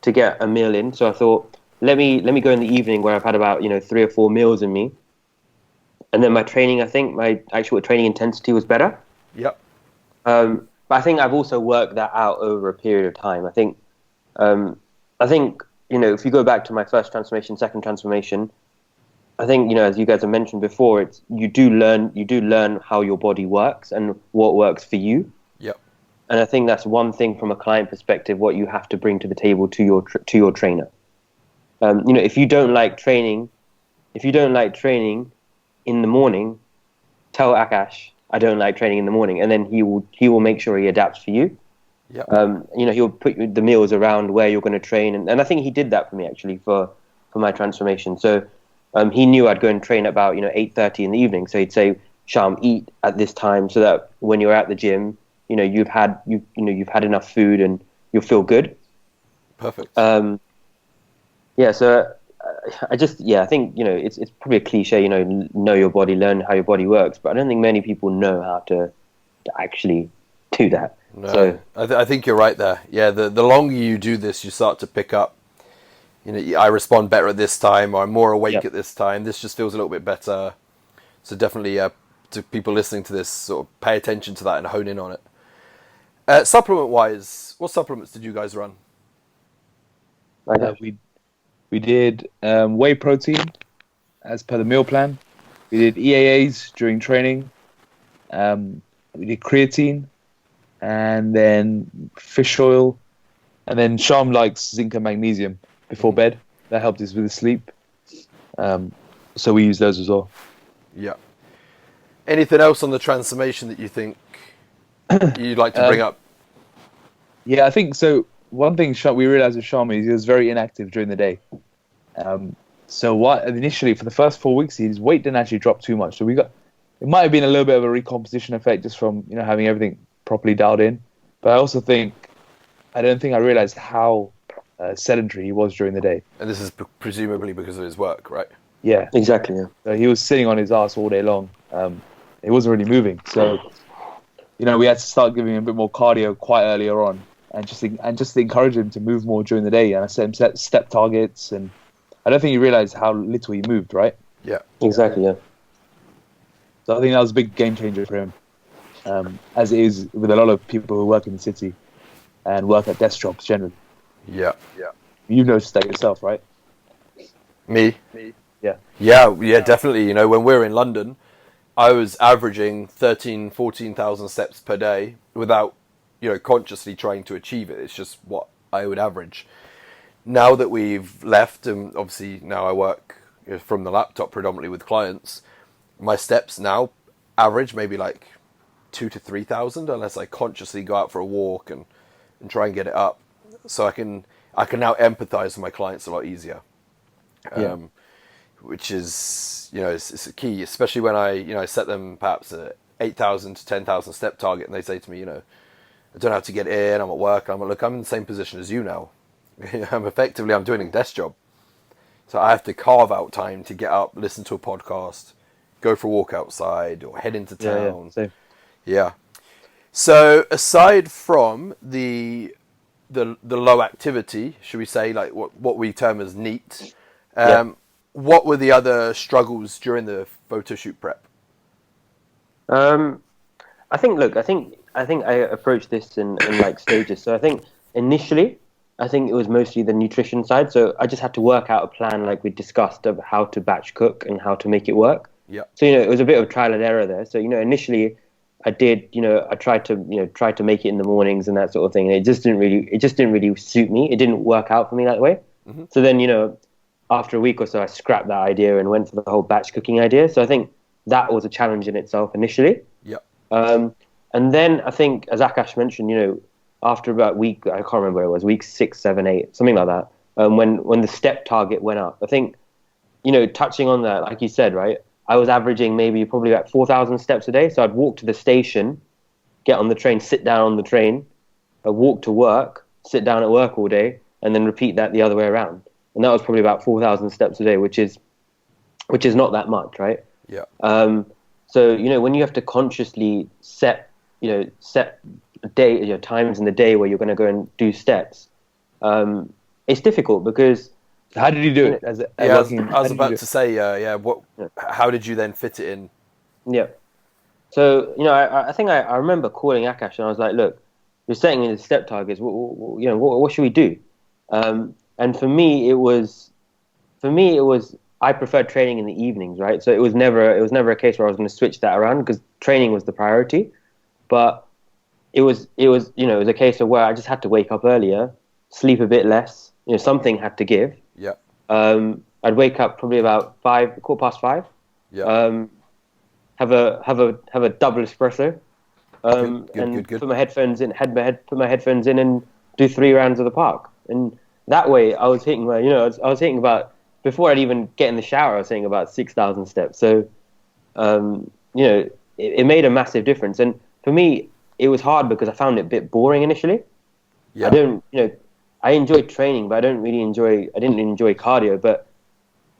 to get a meal in. So I thought, let me go in the evening where I've had about 3 or 4 meals in me, and then my training. I think my actual training intensity was better. Yep. But I think I've also worked that out over a period of time. I think if you go back to my first transformation, second transformation, I think, as you guys have mentioned before, it's you do learn how your body works and what works for you. Yep. And I think that's one thing from a client perspective, what you have to bring to the table to your trainer. If you don't like training in the morning, tell Akash, I don't like training in the morning, and then he will make sure he adapts for you. Yep. He'll put the meals around where you're going to train, and I think he did that for me actually for my transformation. So he knew I'd go and train at about 8:30 in the evening. So he'd say, Shyam, eat at this time so that when you're at the gym, you've had enough food and you'll feel good. Perfect. So I think it's probably a cliche, know your body, learn how your body works, but I don't think many people know how to actually do that. No, So I think you're right there. Yeah, the longer you do this, you start to pick up. I respond better at this time, or I'm more awake at this time. This just feels a little bit better. So definitely, to people listening to this, sort of pay attention to that and hone in on it. Supplement-wise, what supplements did you guys run? We did whey protein as per the meal plan. We did EAAs during training. We did creatine, and then fish oil, and then Shyam likes zinc and magnesium before bed. That helped us with the sleep. So we use those as well. Yeah. Anything else on the transformation that you think you'd like to bring up? Yeah, I think so. One thing we realized with Shyam is he was very inactive during the day. So what initially for the first 4 weeks his weight didn't actually drop too much. So it might have been a little bit of a recomposition effect just from having everything properly dialed in. But I also I don't think I realized how sedentary he was during the day. And this is presumably because of his work, right? Yeah, exactly. Yeah. so he was sitting on his ass all day long. He wasn't really moving. So we had to start giving him a bit more cardio quite earlier on. And just encourage him to move more during the day. And I set him step targets, and I don't think he realized how little he moved, right? Yeah, exactly. Yeah. So I think that was a big game changer for him, as it is with a lot of people who work in the city and work at desk jobs generally. Yeah. You've noticed that yourself, right? Me? Yeah. Yeah, definitely. When we're in London, I was averaging 14,000 steps per day without consciously trying to achieve it. It's just what I would average. Now that we've left, and obviously now I work from the laptop predominantly with clients, my steps now average maybe like 2,000 to 3,000 unless I consciously go out for a walk and try and get it up. So I can now empathize with my clients a lot easier. Which is, it's a key, especially when I set them perhaps a 8,000 to 10,000 step target and they say to me, I don't know how to get in, I'm at work. I'm like, look, I'm in the same position as you now. I'm doing a desk job. So I have to carve out time to get up, listen to a podcast, go for a walk outside, or head into town. Yeah. So aside from the low activity, should we say, like what we term as neat, what were the other struggles during the photo shoot prep? I think I approached this in like stages. So I think initially, I think it was mostly the nutrition side. So I just had to work out a plan, like we discussed, of how to batch cook and how to make it work. Yeah. So it was a bit of trial and error there. So initially, I did I tried to make it in the mornings and that sort of thing. And it just didn't really suit me. It didn't work out for me that way. Mm-hmm. So then after a week or so, I scrapped that idea and went for the whole batch cooking idea. So I think that was a challenge in itself initially. Yeah. And then I think, as Akash mentioned, after about week, I can't remember where it was, week 6, 7, 8, something like that, when the step target went up, I think, touching on that, like you said, right, I was averaging maybe probably about 4,000 steps a day. So I'd walk to the station, get on the train, sit down on the train, I'd walk to work, sit down at work all day, and then repeat that the other way around. And that was probably about 4,000 steps a day, which is not that much, right? Yeah. So, when you have to consciously set day, times in the day where you're going to go and do steps, it's difficult because. How did you do it? I was about to say, how did you then fit it in? Yeah. So, I think I remember calling Akash and I was like, look, you're setting in the step targets. What should we do? And for me, it was I preferred training in the evenings, right? So it was never a case where I was going to switch that around because training was the priority. But it was a case of where I just had to wake up earlier, sleep a bit less. Something had to give. Yeah. I'd wake up probably about 5:15. Yeah. Have a double espresso. Good. Put my headphones in. Put my headphones in and do 3 rounds of the park. And that way, I was hitting I was hitting about, before I'd even get in the shower, I was hitting about 6,000 steps. So, it made a massive difference. And for me, it was hard because I found it a bit boring initially. Yeah. I enjoyed training, but I didn't enjoy cardio. But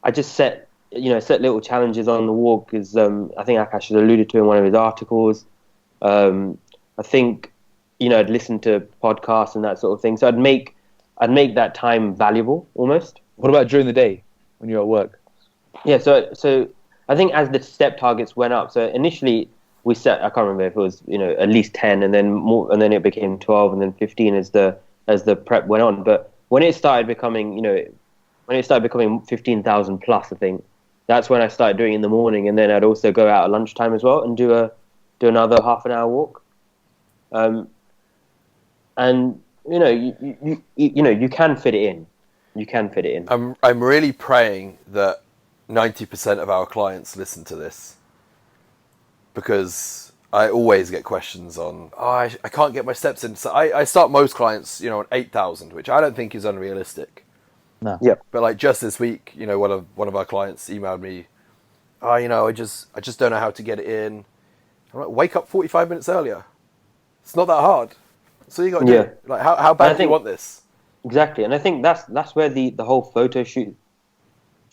I just set little challenges on the walk, because I think Akash had alluded to in one of his articles. I think, I'd listen to podcasts and that sort of thing. So I'd make that time valuable almost. What about during the day when you're at work? Yeah, so I think as the step targets went up, so initially we set, I can't remember if it was, at least 10, and then more, and then it became 12, and then 15 as the prep went on. But when it started becoming, 15,000 plus, I think that's when I started doing it in the morning, and then I'd also go out at lunchtime as well and do another half an hour walk. And you can fit it in. You can fit it in. I'm really praying that 90% of our clients listen to this, because I always get questions on, I can't get my steps in. So I start most clients, on 8,000, which I don't think is unrealistic. No. Yeah. But like just this week, one of our clients emailed me, I just don't know how to get it in. I'm like, wake up 45 minutes earlier. It's not that hard. So you got to do. Like, how bad do you want this? Exactly, and I think that's where the whole photo shoot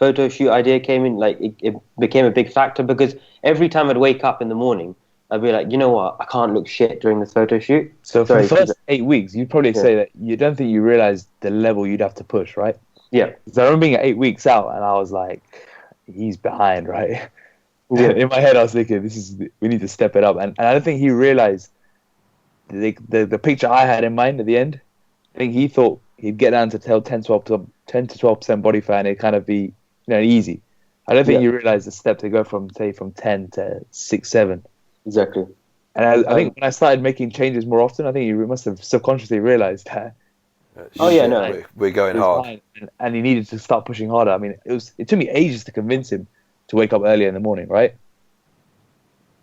idea came in. Like it became a big factor, because every time I'd wake up in the morning, I'd be like, you know what, I can't look shit during this photo shoot. So for the first 8 weeks, you'd probably say that you don't think you realized the level you'd have to push, right? Yeah. So I remember being at 8 weeks out, and I was like, he's behind, right? Yeah. In my head, I was thinking, we need to step it up, and I don't think he realized the picture I had in mind at the end. I think he thought he'd get down to 10 to 12% body fat, and it'd kind of be easy. I don't think you realize the step to go from 10 to 6, 7. Exactly. And I think when I started making changes more often, I think you must have subconsciously realized that. We're going hard, and he needed to start pushing harder. I mean, it took me ages to convince him to wake up earlier in the morning, right?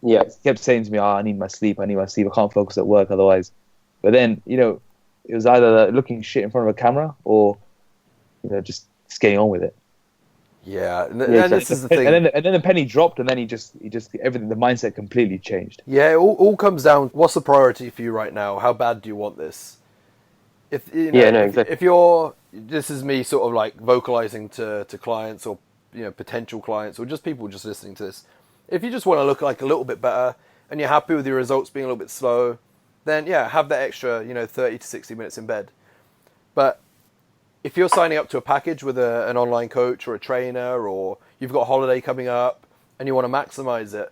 Yeah. He kept saying to me, I need my sleep. I can't focus at work otherwise. But then, it was either looking shit in front of a camera or, just getting on with it. Yeah, and this is the thing. And then the penny dropped, and then he just everything. The mindset completely changed. Yeah, it all comes down. What's the priority for you right now? How bad do you want this? Exactly. If you're, this is me sort of like vocalizing to clients or potential clients or just people just listening to this. If you just want to look like a little bit better and you're happy with your results being a little bit slow, then have that extra 30 to 60 minutes in bed. But if you're signing up to a package with an online coach or a trainer, or you've got a holiday coming up and you want to maximize it,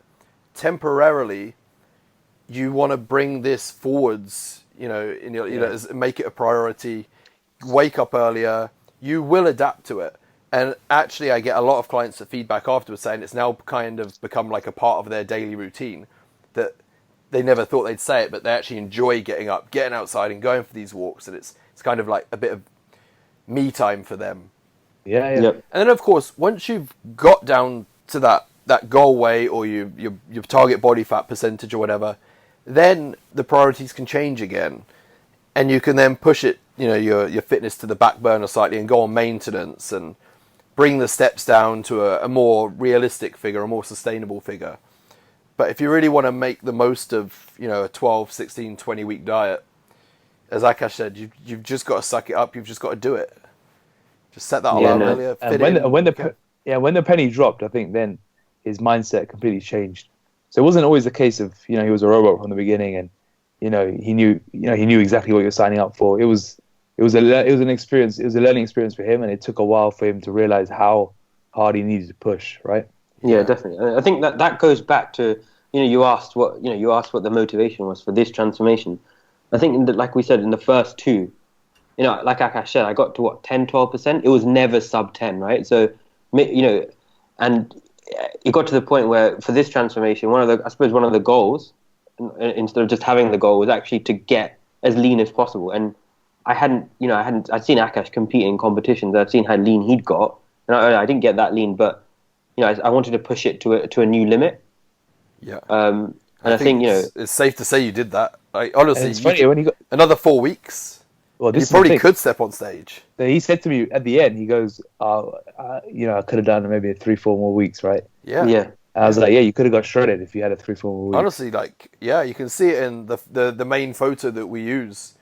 temporarily, you want to bring this forwards, make it a priority, wake up earlier, you will adapt to it. And actually, I get a lot of clients that feedback afterwards saying it's now kind of become like a part of their daily routine, that they never thought they'd say it, but they actually enjoy getting up, getting outside and going for these walks. And it's kind of like a bit of me time for them. Yeah. And then, of course, once you've got down to that goal weight or your target body fat percentage or whatever, then the priorities can change again. And you can then push it, your fitness to the back burner slightly and go on maintenance and bring the steps down to a more realistic figure, a more sustainable figure. But if you really want to make the most of, a 12, 16, 20-week diet, as Akash said, you've just got to suck it up. You've just got to do it. Just set that alarm earlier. When the penny dropped, I think then his mindset completely changed. So it wasn't always the case of he was a robot from the beginning, and he knew exactly what you're signing up for. It was an experience. It was a learning experience for him, and it took a while for him to realize how hard he needed to push. Right? Yeah, definitely. I think that goes back to you asked what the motivation was for this transformation. I think like we said in the first two, like Akash said, I got to 10, 12%. It was never sub 10, right? So and it got to the point where for this transformation, one of the goals, instead of just having the goal, was actually to get as lean as possible. And I'd seen Akash compete in competitions. I'd seen how lean he'd got, and I didn't get that lean, but I wanted to push it to a new limit. Yeah. And I think it's safe to say you did that. Honestly, it's funny when you got another 4 weeks. well, You this probably could step on stage. He said to me at the end, he goes, I could have done maybe 3-4 more weeks, right? Yeah. Yeah. I was like, yeah, you could have got shredded if you had 3-4 more weeks. Honestly, you can see it in the main photo that we use.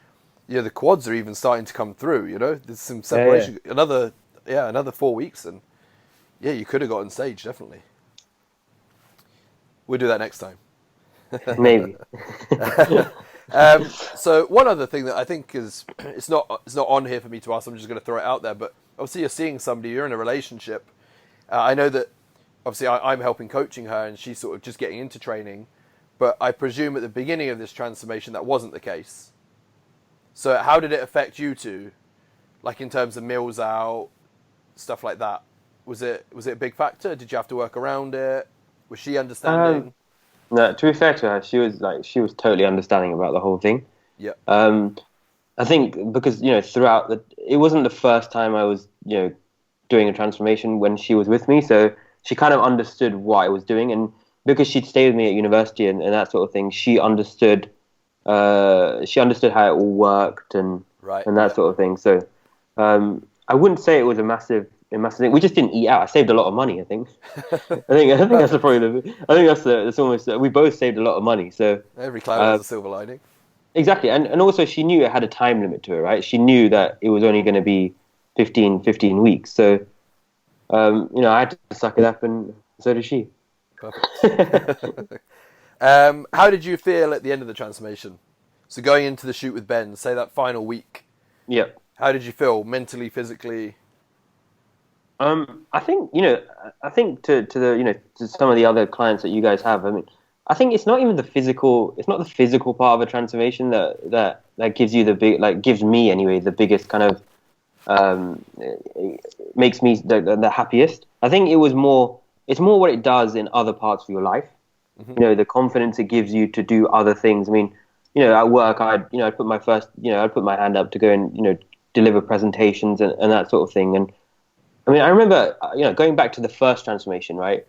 The quads are even starting to come through. There's some separation. Yeah. Another 4 weeks, and you could have got on stage, definitely. We'll do that next time. Maybe. So one other thing that I think is it's not on here for me to ask. I'm just going to throw it out there. But obviously, you're seeing somebody. You're in a relationship. I know that obviously I'm helping coaching her, and she's sort of just getting into training. But I presume at the beginning of this transformation that wasn't the case. So how did it affect you two, like in terms of meals out, stuff like that? Was it a big factor? Did you have to work around it? Was she understanding? No, to be fair to her, she was totally understanding about the whole thing. Yeah. I think because throughout it wasn't the first time I was doing a transformation when she was with me, so she kind of understood what I was doing, and because she'd stayed with me at university and that sort of thing, she understood how it all worked and that sort of thing. So I wouldn't say it was a massive thing. We just didn't eat out. I saved a lot of money, I think. I think that's that's almost we both saved a lot of money. So every cloud has a silver lining. Exactly, and also she knew it had a time limit to it, right? She knew that it was only going to be 15 weeks. So I had to suck it up, and so did she. Perfect. How did you feel at the end of the transformation? So going into the shoot with Ben, say that final week. Yeah. How did you feel mentally, physically? I think to some of the other clients that you guys have. I mean, I think it's not even the physical. It's not the physical part of a transformation that gives you gives me anyway the biggest kind of makes me the happiest. I think it's more what it does in other parts of your life. Mm-hmm. The confidence it gives you to do other things. I mean, at work, I'd put my hand up to go and deliver presentations and that sort of thing. And I mean, I remember going back to the first transformation, right?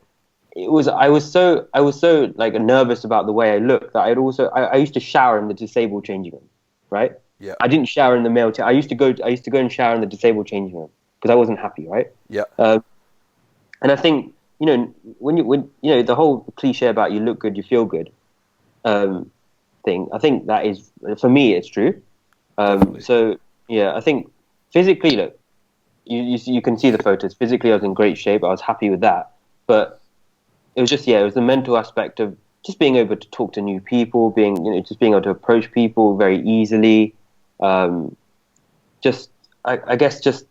I was so nervous about the way I looked that I used to shower in the disabled changing room, right? Yeah. I didn't shower in the male. I used to go and shower in the disabled changing room because I wasn't happy, right? Yeah. And I think when the whole cliche about you look good, you feel good thing. I think that is, for me, it's true. So yeah, I think physically, look, you can see the photos. Physically, I was in great shape. I was happy with that, but it was just it was the mental aspect of just being able to talk to new people, just being able to approach people very easily. I guess just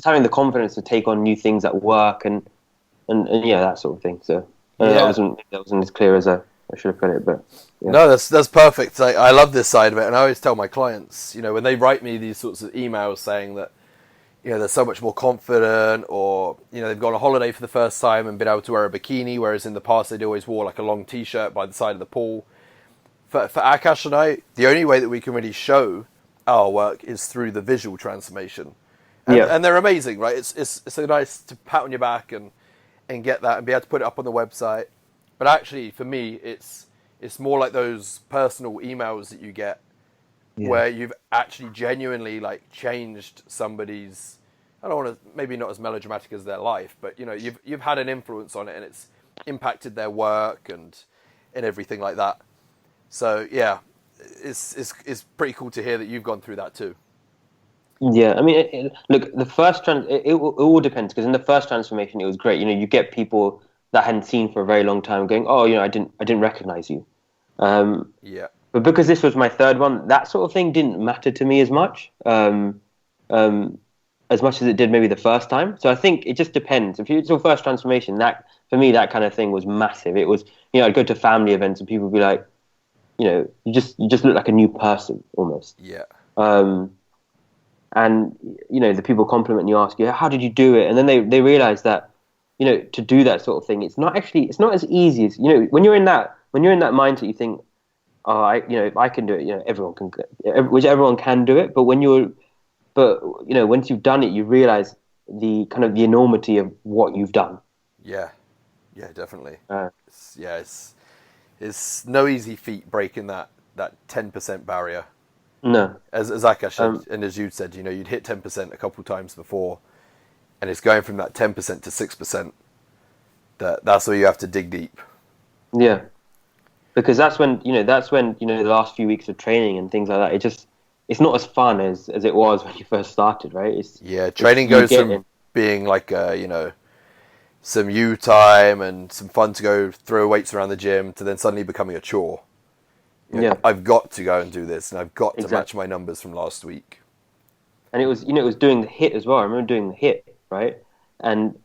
having the confidence to take on new things at work and that sort of thing. So that wasn't as clear as I should have put it, but yeah. No, that's perfect. I love this side of it, and I always tell my clients, when they write me these sorts of emails saying that they're so much more confident, or they've gone on holiday for the first time and been able to wear a bikini, whereas in the past they'd always wore like a long t-shirt by the side of the pool. For Akash and I, the only way that we can really show our work is through the visual transformation, and they're amazing, right? It's so nice to pat on your back and get that and be able to put it up on the website. But actually, for me, it's more like those personal emails that you get where you've actually genuinely changed somebody's, I don't want to, maybe not as melodramatic as their life, but you've had an influence on it and it's impacted their work and everything like that. So yeah, it's pretty cool to hear that you've gone through that too. Yeah, I mean, look, the first it all depends, because in the first transformation it was great. You get people that I hadn't seen for a very long time going, oh, I didn't recognize you. But because this was my third one, that sort of thing didn't matter to me as much as it did maybe the first time. So I think it just depends. If it's your first transformation, that for me, that kind of thing was massive. It was, I'd go to family events and people would be like, you just look like a new person almost. Yeah. And the people compliment you, ask you, how did you do it? And then they realize that, to do that sort of thing, it's not as easy as, when you're in that mindset, you think, oh, if I can do it, everyone can, which everyone can do it. But once you've done it, you realize the kind of the enormity of what you've done. Yeah, definitely. It's no easy feat breaking that 10% barrier. No, as Akash said, and as you said, you'd hit 10% a couple times before, and it's going from that 10% to 6%. That's where you have to dig deep. Yeah, because that's when the last few weeks of training and things like that. It's not as fun as it was when you first started, right? Training goes from being like some you time and some fun to go throw weights around the gym to then suddenly becoming a chore. I've got to go and do this, and I've got to match my numbers from last week. And it was doing the hit as well. I remember doing the hit, right? And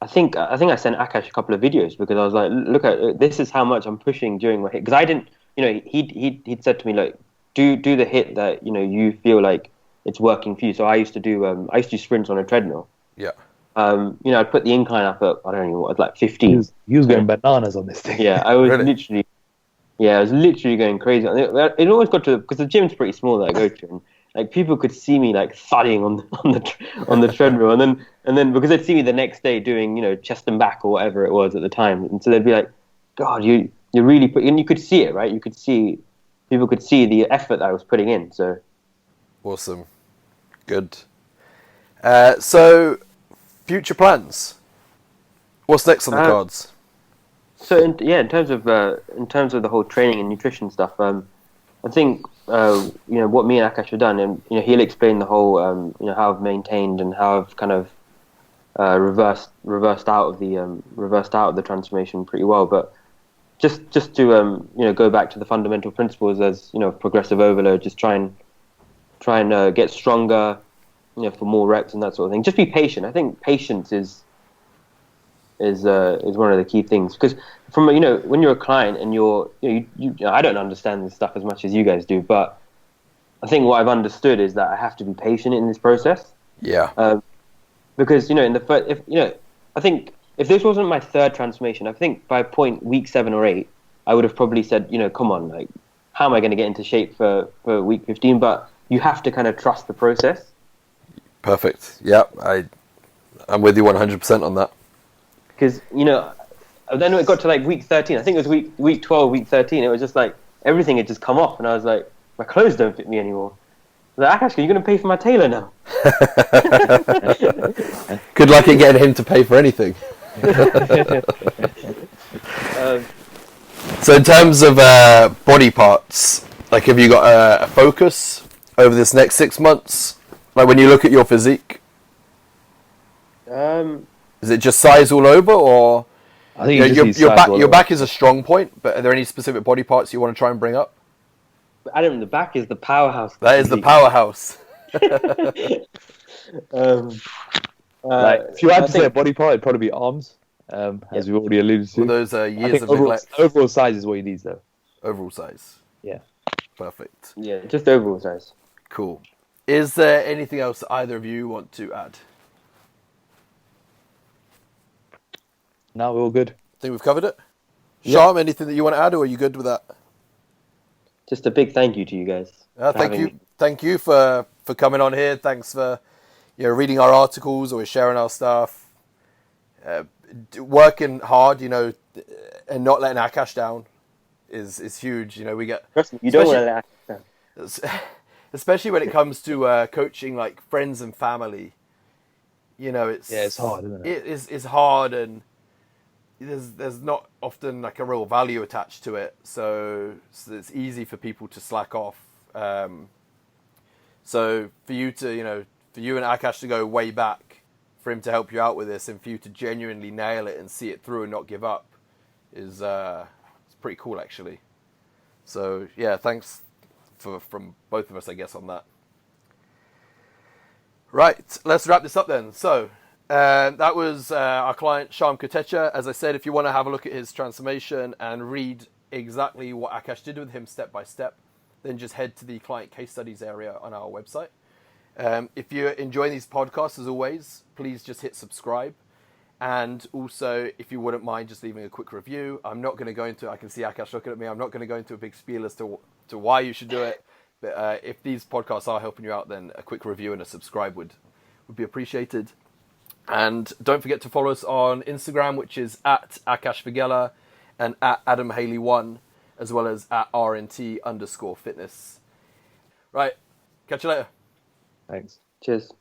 I think I sent Akash a couple of videos because I was like, look at this is how much I'm pushing during my hit, because I didn't, he'd said to me, like, do the hit that you feel like it's working for you. So I used to do sprints on a treadmill. Yeah. I'd put the incline up at, I don't know what, like 15. He was going bananas on this thing. Yeah, I was Really? I was literally going crazy. It always got to, because the gym's pretty small that I go to, and like people could see me like thudding on the treadmill, and then because they'd see me the next day doing chest and back or whatever it was at the time, and so they'd be like, God, you really put, and you could see it, right? People could see the effort that I was putting in. So awesome, good. So future plans. What's next on the cards? So in terms of the whole training and nutrition stuff, I think what me and Akash have done, and he'll explain the whole how I've maintained and how I've kind of reversed out of the transformation pretty well. But just to go back to the fundamental principles as progressive overload, just try and get stronger, for more reps and that sort of thing. Just be patient. I think patience is one of the key things, because from when you're a client and I don't understand this stuff as much as you guys do, but I think what I've understood is that I have to be patient in this process. Yeah. Because I think if this wasn't my third transformation, I think by week 7 or 8, I would have probably said, come on, like, how am I going to get into shape for week 15? But you have to kind of trust the process. Perfect. Yeah, I'm with you 100% on that. Because then it got to like week 13. I think it was week 12, week 13. It was just like everything had just come off, and I was like, my clothes don't fit me anymore. I was like, Akash, are you going to pay for my tailor now? Good luck at getting him to pay for anything. So in terms of body parts, like, have you got a focus over this next 6 months? Like, when you look at your physique, is it just size all over, or I think your back is a strong point, but are there any specific body parts you want to try and bring up? Adam, the back is the powerhouse. That is the powerhouse. If you had to say a body part, it'd probably be arms, as we've already alluded to. Well, those years of neglect. Overall size is what you need, though. Overall size. Yeah. Perfect. Yeah, just overall size. Cool. Is there anything else either of you want to add? No, we're all good. I think we've covered it. Shyam, anything that you want to add, or are you good with that? Just a big thank you to you guys. Thank you for coming on here. Thanks for reading our articles or sharing our stuff. Working hard, and not letting Akash down is huge. We get. Trust me, you don't want to let Akash down. Especially when it comes to coaching like friends and family. It's hard, isn't it? It's hard, and there's not often like a real value attached to it, so it's easy for people to slack off. So for you and Akash to go way back, for him to help you out with this, and for you to genuinely nail it and see it through and not give up, is it's pretty cool, actually. So yeah, thanks from both of us, I guess, on that. Right, let's wrap this up then. So that was our client Shyam Kotecha. As I said, if you want to have a look at his transformation and read exactly what Akash did with him step by step, then just head to the client case studies area on our website. If you're enjoying these podcasts, as always, please just hit subscribe. And also, if you wouldn't mind just leaving a quick review. I'm not going to go into, I can see Akash looking at me, I'm not going to go into a big spiel as to why you should do it. But if these podcasts are helping you out, then a quick review and a subscribe would be appreciated. And don't forget to follow us on Instagram, which is at Akash Vigela and at Adam Haley 1, as well as at RNT_fitness. Right. Catch you later. Thanks. Cheers.